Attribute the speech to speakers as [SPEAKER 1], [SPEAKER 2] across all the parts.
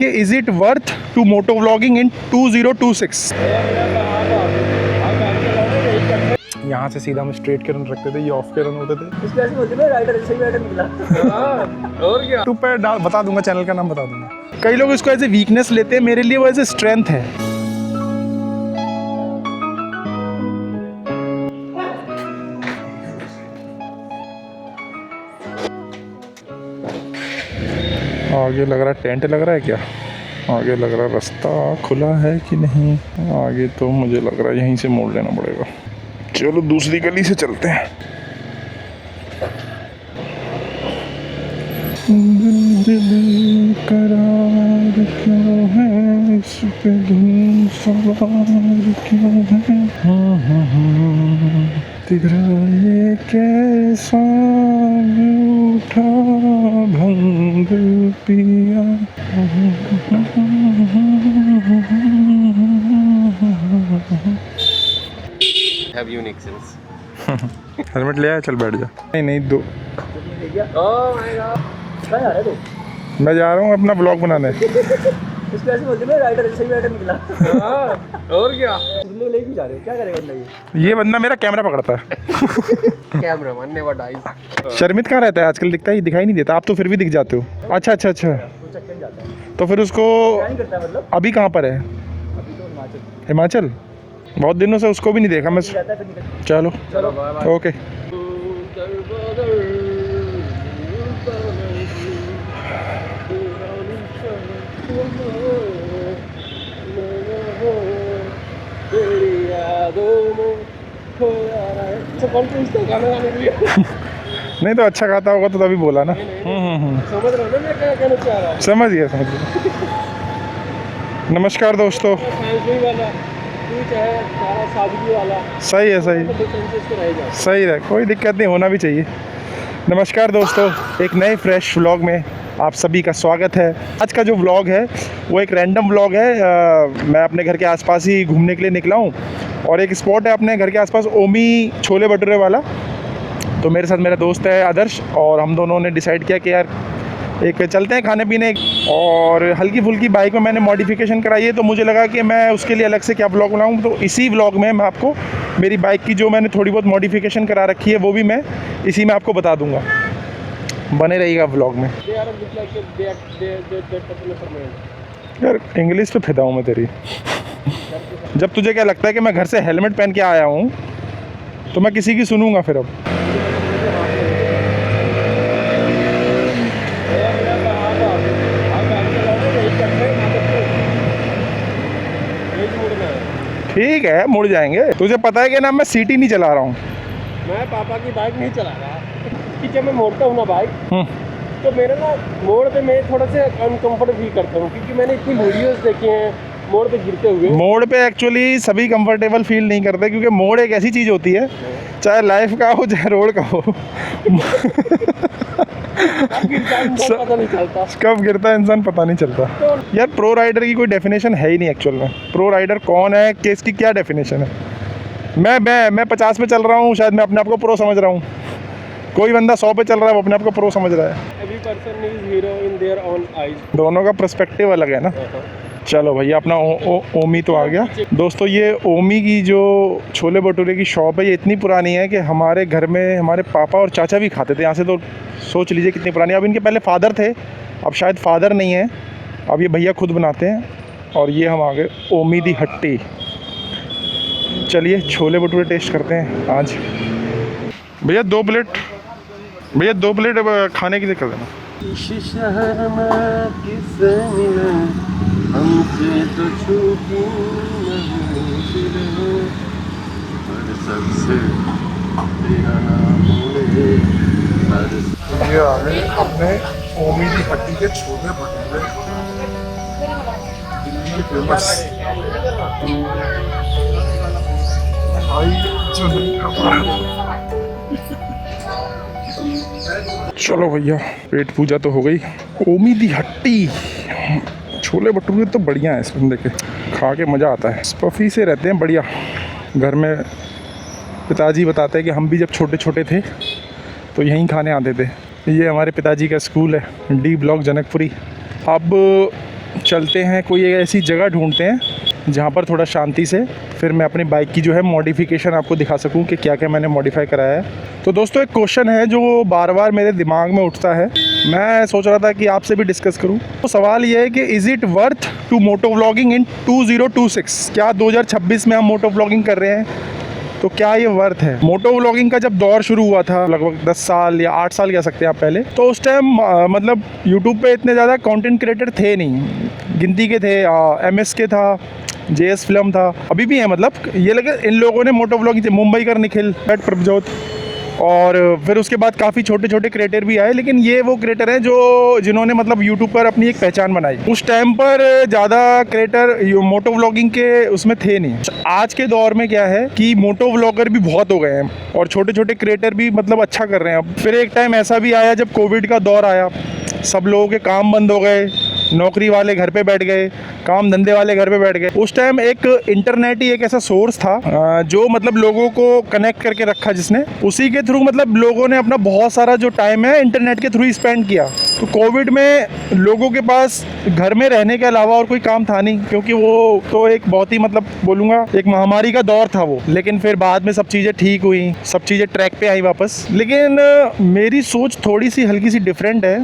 [SPEAKER 1] Is it worth to motovlogging in 2026? यहाँ से सीधा हम स्ट्रेट के रन रखते थे, ये ऑफ के रन होते थे।
[SPEAKER 2] इसको ऐसे बोलते हैं राइडर, सही राइडर निकला।
[SPEAKER 1] और क्या, यूट्यूब पर बता दूंगा, चैनल का नाम बता दूंगा। कई लोग इसको एज ए वीकनेस लेते हैं, मेरे लिए वो एज ए स्ट्रेंथ है। आगे लग रहा है टेंट लग रहा है क्या? आगे लग रहा है रास्ता खुला है कि नहीं? आगे तो मुझे लग रहा है यहीं से मोड़ लेना पड़ेगा। चलो दूसरी गली से चलते हैं। दिल करार क्यों है इस पे, धुन सवार क्यों है, तिगराए कैसा उठा भंग पिया।
[SPEAKER 2] Have unique sense.
[SPEAKER 1] हेलमेट ले आया, चल बैठ जा। नहीं दो।
[SPEAKER 2] Oh my God. कहाँ जा रहे हो तुम?
[SPEAKER 1] मैं जा रहा हूँ अपना ब्लॉग बनाने।
[SPEAKER 2] इसको ऐसे बोलते हैं राइडर, सही राइडर निकला। और क्या? तुम लोग लेके जा रहे हो, क्या करेगा बंदा
[SPEAKER 1] ये बंदा मेरा कैमरा पकड़ता है।
[SPEAKER 2] Camera man never dies.
[SPEAKER 1] Sharmit कहाँ रहता है आजकल? दिखाई नहीं देता। आप तो फिर भी दिख जाते हो। अच्छा।
[SPEAKER 2] वो चक्कर जाता है।
[SPEAKER 1] तो फिर उसको
[SPEAKER 2] क्या करता है मतलब?
[SPEAKER 1] अभी कहाँ पर है?
[SPEAKER 2] अभी तो
[SPEAKER 1] हिमाचल। बहुत दिनों से उसको भी नहीं देखा मैं।
[SPEAKER 2] जाता है फिर निकल।
[SPEAKER 1] चलो
[SPEAKER 2] चलो
[SPEAKER 1] ओके। नहीं तो अच्छा गाता होगा तो तभी बोला ना।
[SPEAKER 2] समझ रहे हो ना मैं क्या कहना चाह रहा हूँ?
[SPEAKER 1] समझ गया। नमस्कार दोस्तों। सही है, सही है, कोई दिक्कत नहीं, होना भी चाहिए। नमस्कार दोस्तों, एक नए फ्रेश व्लॉग में आप सभी का स्वागत है। आज का जो व्लॉग है वो एक रैंडम व्लॉग है। मैं अपने घर के आसपास ही घूमने के लिए निकला हूँ और एक स्पॉट है अपने घर के आसपास, ओमी छोले भटूरे वाला। तो मेरे साथ मेरा दोस्त है आदर्श, और हम दोनों ने डिसाइड किया कि यार एक चलते हैं खाने पीने। और हल्की फुल्की बाइक में मैंने मॉडिफिकेशन कराई है, तो मुझे लगा कि मैं उसके लिए अलग से क्या व्लॉग बनाऊँ। तो इसी व्लॉग में मैं आपको मेरी बाइक की जो मैंने थोड़ी बहुत मॉडिफिकेशन करा रखी है वो भी मैं इसी में आपको बता दूंगा। बने रहिएगा व्लॉग में। यार इंग्लिश पे फिदा हूँ मैं तेरी। जब तुझे क्या लगता है कि मैं घर से हेलमेट पहन के आया हूँ तो मैं किसी की सुनूंगा फिर? अब ठीक है, मुड़ जाएंगे। तुझे पता है कि ना मैं सीटी नहीं चला रहा हूँ।
[SPEAKER 2] मैं पापा की बाइक नहीं चला रहा कि जब मैं मोड़ता हूँ ना बाइक, तो मेरा ना मोड़ पे मैं थोड़ा सा अनकंफर्ट फील करता हूँ, क्योंकि मैंने इतनी वीडियोस देखे हैं मोड़ पे गिरते हुए। मोड़
[SPEAKER 1] पे एक्चुअली सभी कंफर्टेबल फील नहीं करते, क्योंकि मोड़ एक ऐसी चीज़ होती है, चाहे लाइफ का हो चाहे रोड का हो,
[SPEAKER 2] पता नहीं चलता
[SPEAKER 1] कब गिरता है इंसान, पता नहीं चलता। यार प्रो राइडर की कोई डेफिनेशन है ही नहीं एक्चुअल में। प्रो राइडर कौन है, केस की क्या डेफिनेशन है? मैं 50 पे चल रहा हूँ, शायद मैं अपने आप को प्रो समझ रहा हूँ। कोई बंदा 100 पे चल रहा है, वो अपने आप को प्रो समझ रहा है।
[SPEAKER 2] Every person is hero in their own eyes.
[SPEAKER 1] दोनों का पर्सपेक्टिव अलग है ना। चलो भैया, अपना ओमी तो आ गया। दोस्तों ये ओमी की जो छोले भटूरे की शॉप है, ये इतनी पुरानी है कि हमारे घर में हमारे पापा और चाचा भी खाते थे यहाँ से। तो सोच लीजिए कितनी पुरानी। अब इनके पहले फादर थे, अब शायद फादर नहीं है, अब ये भैया खुद बनाते हैं। और ये हम आ गए ओमी दी हट्टी। चलिए छोले भटूरे टेस्ट करते हैं आज। भैया 2 प्लेट, भैया 2 प्लेट खाने की कर देना।
[SPEAKER 2] हमसे तो छूटी नहीं सबसे तेरा नाम
[SPEAKER 1] ये आ गए अपने ओमी दी हट्टी के छोले भटूरे, दिल्ली फेमस। चलो भैया, पेट पूजा तो हो गई। ओमी दी हट्टी छोले भटूरे तो बढ़िया है, इस बंदे के खा के मज़ा आता है। स्पफी से रहते हैं बढ़िया। घर में पिताजी बताते हैं कि हम भी जब छोटे छोटे थे तो यहीं खाने आते थे। ये हमारे पिताजी का स्कूल है, डी ब्लॉक जनकपुरी। अब चलते हैं, कोई एक ऐसी जगह ढूंढते हैं जहाँ पर थोड़ा शांति से फिर मैं अपनी बाइक की जो है मॉडिफिकेशन आपको दिखा सकूँ कि क्या क्या मैंने मॉडिफाई कराया है। तो दोस्तों एक क्वेश्चन है जो बार बार मेरे दिमाग में उठता है, मैं सोच रहा था कि आपसे भी डिस्कस करूं। तो सवाल ये है कि is it worth to moto vlogging in 2026? क्या 2026 में हम मोटो व्लॉगिंग कर रहे हैं, तो क्या ये वर्थ है? मोटो व्लॉगिंग का जब दौर शुरू हुआ था लगभग 10 साल या 8 साल कह सकते हैं आप पहले, तो उस टाइम मतलब यूट्यूब पे इतने ज़्यादा कंटेंट क्रिएटर थे नहीं, गिनती के थे। MSK था, JS फिल्म था, अभी भी है। मतलब ये लगे इन लोगों ने मोटो व्लॉगिंग, मुंबई कर निखिल, प्रभजोत, और फिर उसके बाद काफ़ी छोटे छोटे क्रिएटर भी आए, लेकिन ये वो क्रिएटर हैं जो जिन्होंने मतलब यूट्यूब पर अपनी एक पहचान बनाई। उस टाइम पर ज़्यादा क्रिएटर मोटो व्लॉगिंग के उसमें थे नहीं। आज के दौर में क्या है कि मोटो व्लॉगर भी बहुत हो गए हैं और छोटे छोटे क्रिएटर भी मतलब अच्छा कर रहे हैं। अब फिर एक टाइम ऐसा भी आया जब कोविड का दौर आया, सब लोगों के काम बंद हो गए, नौकरी वाले घर पे बैठ गए, काम धंधे वाले घर पे बैठ गए। उस टाइम एक इंटरनेट ही एक ऐसा सोर्स था जो मतलब लोगों को कनेक्ट करके रखा, जिसने उसी के थ्रू मतलब लोगों ने अपना बहुत सारा जो टाइम है इंटरनेट के थ्रू ही स्पेंड किया। तो कोविड में लोगों के पास घर में रहने के अलावा और कोई काम था नहीं, क्योंकि वो तो एक बहुत ही मतलब बोलूँगा एक महामारी का दौर था वो। लेकिन फिर बाद में सब चीज़ें ठीक हुई, सब चीज़ें ट्रैक पे आई वापस। लेकिन मेरी सोच थोड़ी सी हल्की सी डिफरेंट है।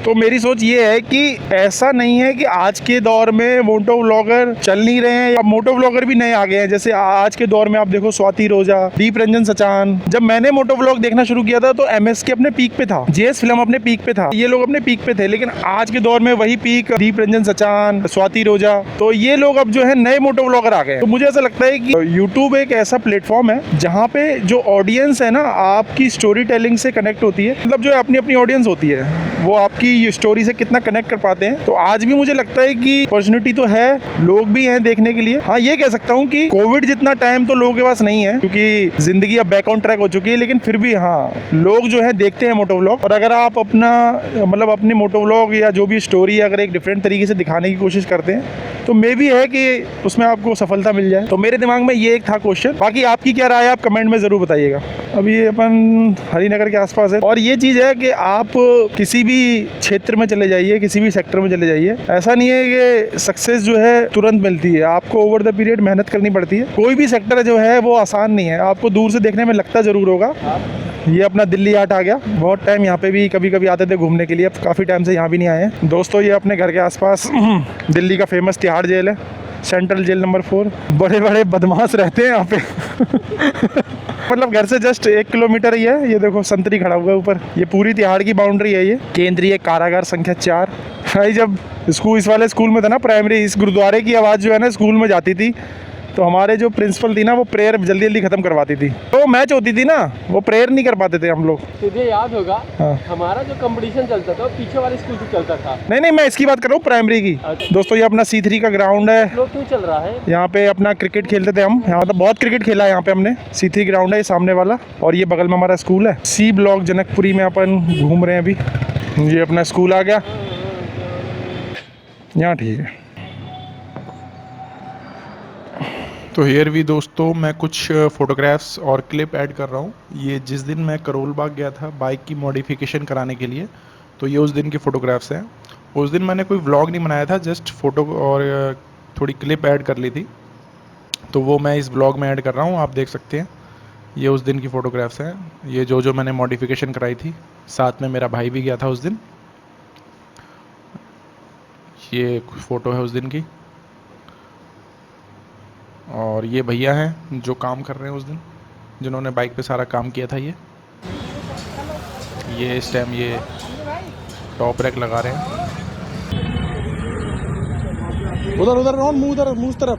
[SPEAKER 1] तो मेरी सोच ये है कि ऐसा नहीं है कि आज के दौर में मोटो व्लॉगर चल नहीं रहे हैं, या मोटो व्लॉगर भी नए आ गए हैं। जैसे आज के दौर में आप देखो स्वाति रोजा, दीप रंजन सचान। जब मैंने मोटो व्लॉग देखना शुरू किया था तो MSK अपने पीक पे था, JS फिल्म अपने पीक पे था, ये लोग अपने पीक पे थे। लेकिन आज के दौर में वही पीक दीप रंजन सचान, स्वाति रोजा, तो ये लोग अब जो है नए मोटो व्लॉगर आ गए। तो मुझे ऐसा लगता है कि यूट्यूब एक ऐसा प्लेटफॉर्म है जहाँ पे जो ऑडियंस है ना आपकी स्टोरी टेलिंग से कनेक्ट होती है। मतलब जो अपनी अपनी ऑडियंस होती है वो आपकी स्टोरी से कितना कनेक्ट कर पाते हैं। तो आज भी मुझे लगता है कि अपॉर्चुनिटी तो है, लोग भी हैं देखने के लिए। हाँ, ये कह सकता हूँ कि कोविड जितना टाइम तो लोगों के पास नहीं है, क्योंकि जिंदगी अब बैक ऑन ट्रैक हो चुकी है। लेकिन फिर भी हाँ, लोग जो है देखते हैं मोटो व्लॉग। और अगर आप अपना मतलब अपने मोटो व्लॉग या जो भी स्टोरी अगर एक डिफरेंट तरीके से दिखाने की कोशिश करते हैं तो मे भी है कि उसमें आपको सफलता मिल जाए। तो मेरे दिमाग में ये एक था क्वेश्चन। बाकी आपकी क्या राय है आप कमेंट में ज़रूर बताइएगा। अभी ये अपन हरिनगर के आसपास है, और ये चीज़ है कि आप किसी भी क्षेत्र में चले जाइए, किसी भी सेक्टर में चले जाइए, ऐसा नहीं है कि सक्सेस जो है तुरंत मिलती है। आपको ओवर द पीरियड मेहनत करनी पड़ती है। कोई भी सेक्टर जो है वो आसान नहीं है, आपको दूर से देखने में लगता ज़रूर होगा। ये अपना दिल्ली हाट आ गया, बहुत टाइम यहाँ पे भी कभी कभी आते थे घूमने के लिए, अब काफ़ी टाइम से यहाँ भी नहीं आए हैं। दोस्तों ये अपने घर के आसपास दिल्ली का फेमस तिहाड़ जेल है, सेंट्रल जेल नंबर 4। बड़े बड़े बदमाश रहते हैं यहाँ पे मतलब घर से जस्ट 1 किलोमीटर ही है। ये देखो संतरी खड़ा हुआ है ऊपर, ये पूरी तिहाड़ की बाउंड्री है। ये केंद्रीय कारागार संख्या 4। भाई जब इस वाले स्कूल में था ना प्राइमरी, इस गुरुद्वारे की आवाज़ जो है ना स्कूल में जाती थी, तो हमारे जो प्रिंसिपल थी ना वो प्रेयर जल्दी जल्दी खत्म करवाती थी। तो मैच होती थी ना, वो प्रेयर नहीं कर पाते थे हम लोग।
[SPEAKER 2] तुझे याद होगा
[SPEAKER 1] हाँ।
[SPEAKER 2] हमारा जो कंपटीशन चलता था पीछे वाले स्कूल से चलता था।
[SPEAKER 1] नहीं, मैं इसकी बात कर रहा हूँ प्राइमरी की।
[SPEAKER 2] अच्छा।
[SPEAKER 1] दोस्तों ये अपना C3 का ग्राउंड है,
[SPEAKER 2] लोग क्यों चल रहा है?
[SPEAKER 1] यहाँ पे अपना क्रिकेट खेलते थे हम। यहाँ तो बहुत क्रिकेट खेला है यहाँ पे हमने। C3 ग्राउंड है ये सामने वाला, और ये बगल में हमारा स्कूल है। C ब्लॉक जनकपुरी में अपन घूम रहे हैं अभी। ये अपना स्कूल आ गया यहाँ, ठीक है। तो हेयर भी दोस्तों मैं कुछ फ़ोटोग्राफ्स और क्लिप ऐड कर रहा हूँ। ये जिस दिन मैं करोल बाग गया था बाइक की मॉडिफिकेशन कराने के लिए, तो ये उस दिन की फ़ोटोग्राफ्स हैं। उस दिन मैंने कोई व्लॉग नहीं बनाया था, जस्ट फ़ोटो और थोड़ी क्लिप ऐड कर ली थी, तो वो मैं इस व्लॉग में ऐड कर रहा हूँ, आप देख सकते हैं। ये उस दिन की फ़ोटोग्राफ्स हैं, ये जो मैंने मॉडिफिकेशन कराई थी। साथ में मेरा भाई भी गया था उस दिन। ये फ़ोटो है उस दिन की, और ये भैया हैं जो काम कर रहे हैं उस दिन, जिन्होंने बाइक पे सारा काम किया था। ये इस टाइम ये टॉप रैक लगा रहे हैं। उधर मुंह तरफ।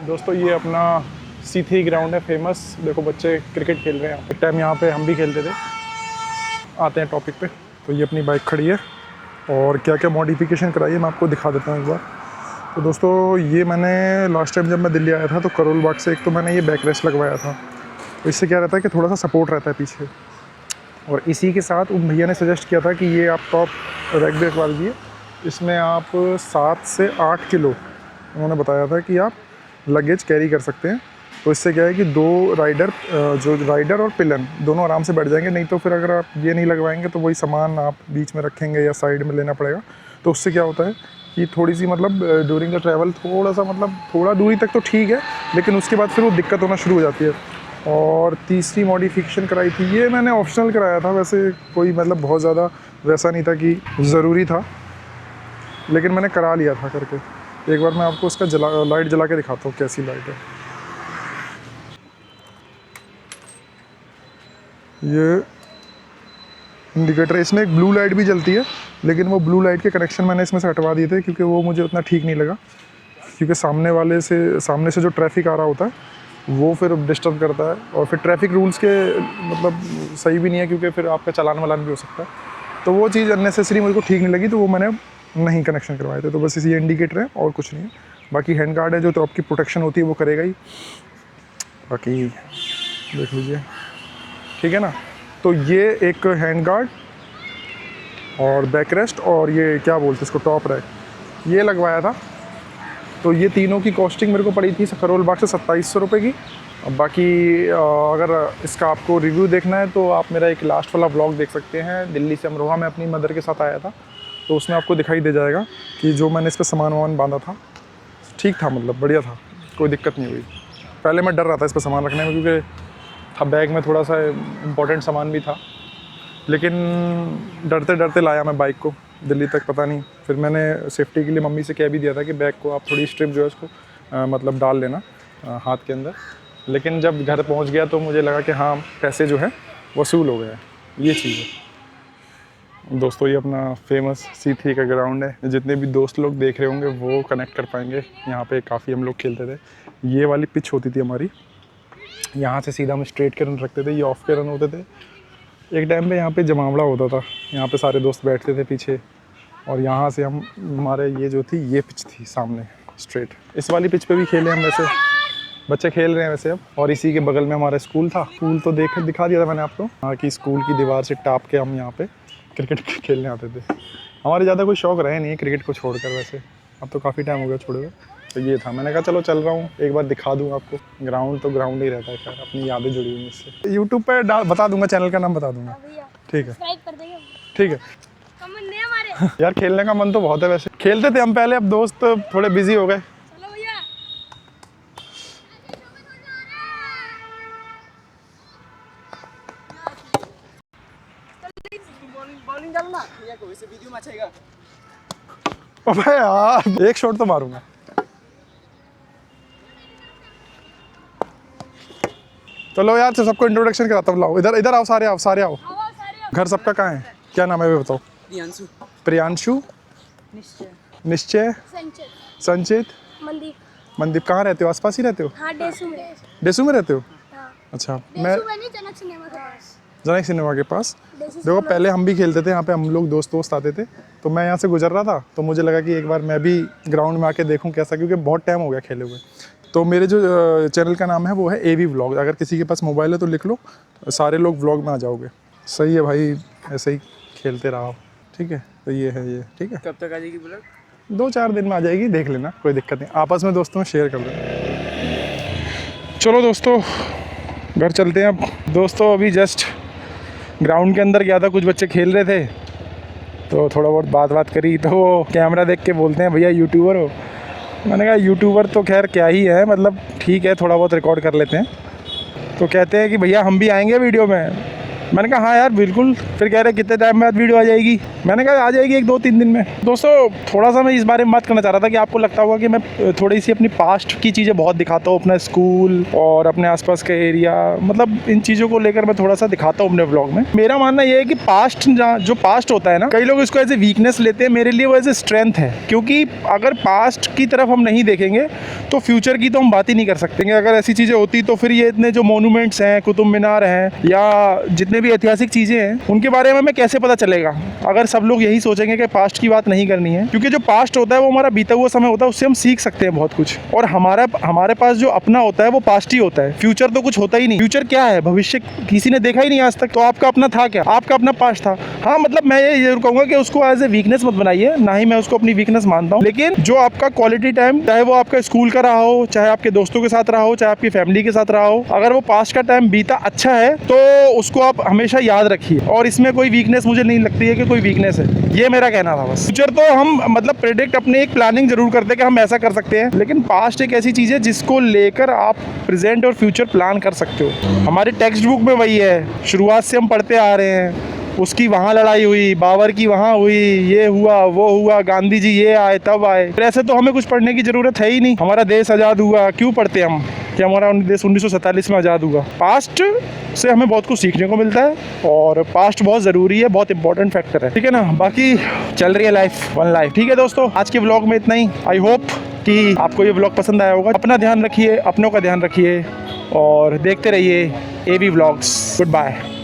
[SPEAKER 1] दोस्तों ये अपना C3 ग्राउंड है फेमस। देखो बच्चे क्रिकेट खेल रहे हैं, एक टाइम यहाँ पे हम भी खेलते थे। आते हैं टॉपिक पे। तो ये अपनी बाइक खड़ी है, और क्या क्या मॉडिफिकेशन कराई है मैं आपको दिखा देता हूँ एक बार। तो दोस्तों ये मैंने लास्ट टाइम जब मैं दिल्ली आया था तो करोल बाग से एक तो मैंने ये बैक रेस्ट लगवाया था। तो इससे क्या रहता है कि थोड़ा सा सपोर्ट रहता है पीछे, और इसी के साथ उन भैया ने सजेस्ट किया था कि ये आप टॉप रैक भी रखवा लीजिए। इसमें आप 7 से 8 किलो उन्होंने बताया था कि आप लगेज कैरी कर सकते हैं। तो इससे क्या है कि दो राइडर, जो राइडर और पिलन दोनों आराम से बैठ जाएंगे। नहीं तो फिर अगर आप ये नहीं लगवाएंगे तो वही सामान आप बीच में रखेंगे या साइड में लेना पड़ेगा। तो उससे क्या होता है कि थोड़ी सी मतलब ड्यूरिंग द ट्रैवल थोड़ा सा मतलब थोड़ा दूरी तक तो ठीक है, लेकिन उसके बाद फिर वो दिक्कत होना शुरू हो जाती है। और तीसरी मॉडिफिकेशन कराई थी, ये मैंने ऑप्शनल कराया था, वैसे कोई मतलब बहुत ज़्यादा वैसा नहीं था कि ज़रूरी था, लेकिन मैंने करा लिया था करके। एक बार मैं आपको उसका लाइट जला के दिखाता हूँ कैसी लाइट है। ये इंडिकेटर, इसमें एक ब्लू लाइट भी जलती है, लेकिन वो ब्लू लाइट के कनेक्शन मैंने इसमें से हटवा दिए थे क्योंकि वो मुझे उतना ठीक नहीं लगा। क्योंकि सामने से जो ट्रैफिक आ रहा होता है वो फिर डिस्टर्ब करता है, और फिर ट्रैफिक रूल्स के मतलब सही भी नहीं है, क्योंकि फिर आपका चालान वालान भी हो सकता है। तो वो चीज़ अननेसेसरी मुझे को ठीक नहीं लगी, तो वो मैंने नहीं कनेक्शन करवाए थे। तो बस इसी इंडिकेटर है और कुछ नहीं है। बाकी हैंड गार्ड है जो तो आपकी प्रोटेक्शन होती है वो करेगा ही। बाकी देख लीजिए, ठीक है ना। तो ये एक हैंड गार्ड और बैक रेस्ट और ये क्या बोलते हैं इसको, टॉप रैक, ये लगवाया था। तो ये तीनों की कॉस्टिंग मेरे को पड़ी थी करोल बाग से 2700 रुपये की। अब बाकी अगर इसका आपको रिव्यू देखना है तो आप मेरा एक लास्ट वाला व्लॉग देख सकते हैं। दिल्ली से अमरोहा में अपनी मदर के साथ आया था, तो उसमें आपको दिखाई दे जाएगा कि जो मैंने इस पर सामान वामान बांधा था ठीक था, मतलब बढ़िया था, कोई दिक्कत नहीं हुई। पहले मैं डर रहा था इस पर सामान रखने में, क्योंकि बैग में थोड़ा सा इम्पोर्टेंट सामान भी था, लेकिन डरते डरते लाया मैं बाइक को दिल्ली तक, पता नहीं। फिर मैंने सेफ्टी के लिए मम्मी से कह भी दिया था कि बैग को आप थोड़ी स्ट्रिप जो है उसको मतलब डाल लेना हाथ के अंदर। लेकिन जब घर पहुंच गया तो मुझे लगा कि हाँ पैसे जो है वसूल हो गए हैं, ये चीज़ है। दोस्तों ये अपना फेमस C3 का ग्राउंड है, जितने भी दोस्त लोग देख रहे होंगे वो कनेक्ट कर पाएंगे। यहाँ पे काफ़ी हम लोग खेलते थे। ये वाली पिच होती थी हमारी, यहाँ से सीधा हम स्ट्रेट के रन रखते थे, ये ऑफ के रन होते थे। एक टाइम पे यहाँ पे जमावड़ा होता था, यहाँ पे सारे दोस्त बैठते थे पीछे, और यहाँ से हम हमारे ये जो थी ये पिच थी सामने स्ट्रेट। इस वाली पिच पे भी खेले हम, वैसे बच्चे खेल रहे हैं वैसे अब। और इसी के बगल में हमारा स्कूल था, स्कूल तो दिखा दिया था मैंने आपको। हाँ कि स्कूल की दीवार से टाप के हम यहाँ पे क्रिकेट खेलने आते थे। हमारे ज़्यादा कोई शौक़ रहे नहीं क्रिकेट को छोड़कर, वैसे अब तो काफ़ी टाइम हो गया छोड़े हुए। तो ये था, मैंने कहा चलो चल रहा हूँ एक बार दिखा दूँ आपको। ग्राउंड तो ग्राउंड ही रहता है, खैर अपनी यादें जुड़ी हुई इससे। यूट्यूब पर बता दूँगा, चैनल का नाम बता दूँगा, ठीक है ठीक है। यार खेलने का मन तो बहुत है, वैसे खेलते थे हम पहले, अब दोस्त थोड़े बिजी हो गए। अबे यार एक शॉट तो मारूंगा। चलो यार सबको इंट्रोडक्शन कराता हूँ, लाओ इधर आओ, सारे आओ। घर सबका कहाँ है, क्या नाम है वे बताओ? प्रियांशु, निश्चय, संचित, मनदीप। कहाँ रहते हो, आसपास ही रहते हो?
[SPEAKER 3] हाँ,
[SPEAKER 1] डेसू में रहते हो?
[SPEAKER 3] हाँ।
[SPEAKER 1] अच्छा, मैं जनक सिनेमा के पास। देखो पहले हम भी खेलते थे यहाँ पे, हम लोग दोस्त आते थे, तो मैं यहाँ से गुजर रहा था तो मुझे लगा कि एक बार मैं भी ग्राउंड में आके देखूँ कैसा, क्योंकि बहुत टाइम हो गया खेले हुए। तो मेरे जो चैनल का नाम है वो है AV व्लॉग। अगर किसी के पास मोबाइल है तो लिख लो, सारे लोग व्लॉग में आ जाओगे। सही है भाई, ऐसे ही खेलते रहो, ठीक है। तो ये है ये, ठीक है।
[SPEAKER 2] कब तक आ जाएगी ब्लॉग?
[SPEAKER 1] 2-4 दिन में आ जाएगी, देख लेना, कोई दिक्कत नहीं। आपस में दोस्तों में शेयर कर लेना। चलो दोस्तों घर चलते हैं अब। दोस्तों अभी जस्ट ग्राउंड के अंदर गया था, कुछ बच्चे खेल रहे थे तो थोड़ा बहुत बात करी, तो वो कैमरा देख के बोलते हैं भैया यूट्यूबर हो। मैंने कहा यूट्यूबर तो खैर क्या ही है, मतलब ठीक है थोड़ा बहुत रिकॉर्ड कर लेते हैं। तो कहते हैं कि भैया हम भी आएंगे वीडियो में। मैंने कहा हाँ यार बिल्कुल। फिर कह रहे कितने टाइम बाद वीडियो आ जाएगी? मैंने कहा आ जाएगी 1-2-3 दिन में। दोस्तों थोड़ा सा मैं इस बारे में बात करना चाह रहा था कि आपको लगता होगा कि मैं थोड़ी सी अपनी पास्ट की चीज़ें बहुत दिखाता हूँ, अपना स्कूल और अपने आसपास का एरिया, मतलब इन चीज़ों को लेकर मैं थोड़ा सा दिखाता हूँ अपने व्लॉग में। मेरा मानना ये है कि पास्ट जो पास्ट होता है ना, कई लोग इसको एज ए वीकनेस लेते हैं, मेरे लिए वो एज ए स्ट्रेंथ है। क्योंकि अगर पास्ट की तरफ हम नहीं देखेंगे तो फ्यूचर की तो हम बात ही नहीं कर सकते। अगर ऐसी चीज़ें होती तो फिर ये इतने जो मोनूमेंट्स हैं, कुतुब मीनार हैं या जितने जितने भी ऐतिहासिक चीज़ें हैं उनके बारे में हमें कैसे पता चलेगा अगर सब लोग यही सोचेंगे कि पास्ट की बात नहीं करनी है। क्योंकि जो पास्ट होता है वो हमारा बीता हुआ समय होता है, उससे हम सीख सकते हैं बहुत कुछ। और हमारे पास जो अपना होता है वो पास्ट ही होता है, फ्यूचर तो कुछ होता ही नहीं। फ्यूचर क्या है, भविष्य किसी ने देखा ही नहीं आज तक। तो आपका अपना था क्या? आपका अपना पास्ट था। हाँ मतलब मैं ये जरूर कहूँगा कि उसको एज ए वीकनेस मत बनाइए, ना ही मैं उसको अपनी वीकनेस मानता हूँ। लेकिन जो आपका क्वालिटी टाइम, चाहे वो आपका स्कूल का रहा हो, चाहे आपके दोस्तों के साथ रहा हो, चाहे आपकी फैमिली के साथ रहा हो, अगर वो पास्ट का टाइम बीता अच्छा है तो उसको आप हमेशा याद रखिए। और इसमें कोई वीकनेस मुझे नहीं लगती है कि कोई वीकनेस है, ये मेरा कहना था बस। फ्यूचर तो हम मतलब प्रेडिक्ट अपने एक प्लानिंग जरूर करते हैं कि हम ऐसा कर सकते हैं, लेकिन पास्ट एक ऐसी चीज़ है जिसको लेकर आप प्रेजेंट और फ्यूचर प्लान कर सकते हो। हमारे टेक्स्ट बुक में वही है, शुरुआत से हम पढ़ते आ रहे हैं। उसकी वहाँ लड़ाई हुई, बाबर की वहाँ हुई, ये हुआ वो हुआ, गांधी जी ये आए तब आए। फिर ऐसे तो हमें कुछ पढ़ने की ज़रूरत है ही नहीं। हमारा देश आज़ाद हुआ, क्यों पढ़ते हम कि हमारा देश 1947 में आज़ाद हुआ? पास्ट से हमें बहुत कुछ सीखने को मिलता है और पास्ट बहुत ज़रूरी है, बहुत इंपॉर्टेंट फैक्टर है, ठीक है ना। बाकी चल रही है लाइफ, वन लाइफ, ठीक है दोस्तों। आज के व्लॉग में इतना ही। आई होप कि आपको ये व्लॉग पसंद आया होगा। अपना ध्यान रखिए, अपनों का ध्यान रखिए और देखते रहिए AB व्लॉग्स। Good bye.